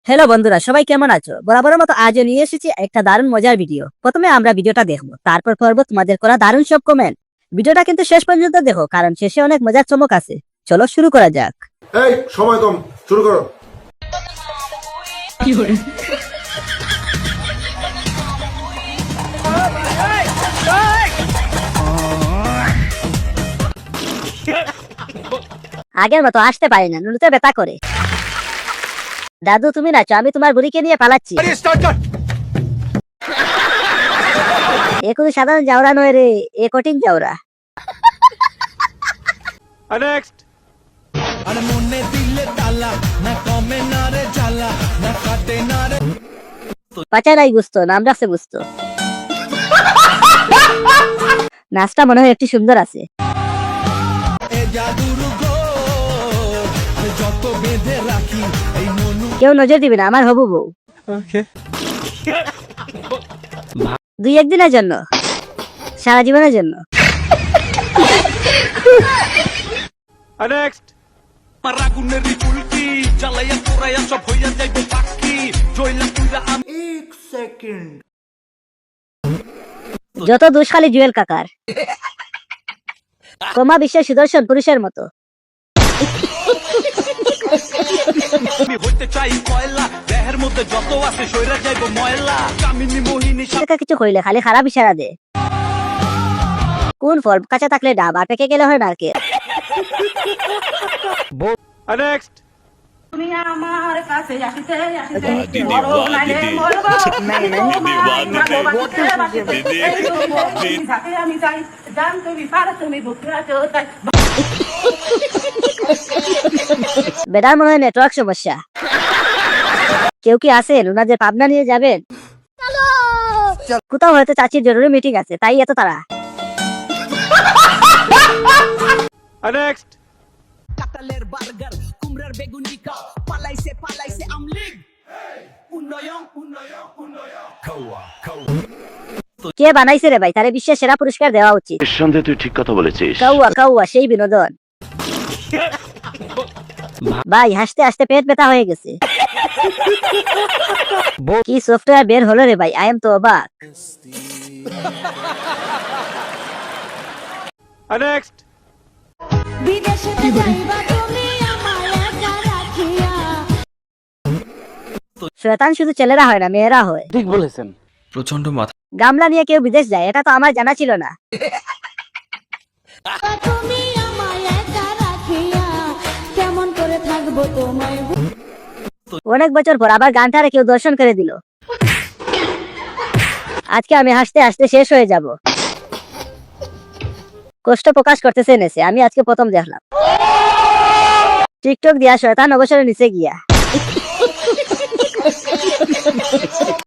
Hello বন্ধুরা, সবাই কেমন আছো? বরাবরের মতো আজও নিয়ে এসেছি একটা দারুণ মজার ভিডিও। প্রথমে আমরা ভিডিওটা দেখবো, তারপর করবো তোমাদের করা দারুণ সব কমেন্ট। ভিডিওটা কিন্তু শেষ পর্যন্ত দেখো, কারণ শেষে অনেক মজার চমক আছে। চলো শুরু করা যাক। এই সময় কম, শুরু করো। আগের মতো আসতে পারি না, নুনুতে ব্যথা করে। দাদু তুমি নাচো, আমি তোমার বুড়িকে নিয়ে পালাচ্ছি। এ কোনো সাধারণ জাউরা নয় রে, এ কঠিন জাউরা। Next. পাচারাই গুস্ত, নাম রাখছে গুস্ত। নাচটা মনে হয় একটি সুন্দর আছে। কেউ নজর দিবে না, আমার হবু বউ। দুই একদিনের জন্য, সারা জীবনের জন্য। Next. যত দোষ খালি জুয়েল কাকার। কমা বিশ্বের সুদর্শন পুরুষের মতো। আমি হইতে চাই কয়লা দেহের মধ্যে যত আছে সইরা যাইবো ময়লা কামিনী মোহিনী টাকা কিছু কইলে খালি খারাপ ইশারা দে। কোন ফল কাঁচা থাকলে ডাব, আর পেকে গেলে হয় নারকেল। Next. তুমি আমার কাছে আসিতে আসিতে দিদি, মরো বাহ, নাইলে দিদি। মরবো। দিদি, বাহ, দিদি। দিদি। যাকে আমি চাই জান তুমি পার তুমি বুকে আছো তাই বেটার মনে হয় নেটওয়ার্ক সমস্যা। কেউ কি আছেন ওনাদের পাবনা নিয়ে যাবেন? কোথাও হয়তো চাচির জরুরি মিটিং আছে, তাই এত তারা। Next. কাতালের বার্গার কুমড়ার বেগুনি কা পালাইছে পালাইছে আমলিগ উন্নয়ন উন্নয়ন উন্নয়ন কে বানাইছে রে ভাই? তারে বিশ্বের সেরা পুরস্কার দেওয়া উচিত। নিঃসন্দেহে তুই ঠিক কথা বলেছিস। কাউয়া কাউয়া সেই বিনোদন। ভাই হাসতে হাসতে পেট ব্যথা হয়ে গেছে। কি সফটওয়্যার বের হলো রে ভাই, আই এম তো অবাক। Next. শয়তান শুধু ছেলেরা হয় না, মেয়েরা হয়। ঠিক বলেছেন। প্রচন্ড মাথা গামলা নিয়ে কেউ বিদেশ যায়, এটা তো আমার জানা ছিল না। অনেক বছর পর আবার গানটারে কেউ দর্শন করে দিল। আজকে আমি হাসতে হাসতে শেষ হয়ে যাব। কষ্ট প্রকাশ করতেছে এনেছে, আমি আজকে প্রথম দেখলাম। টিকটক দিয়া শয়তান অবসরে নিচে গিয়া।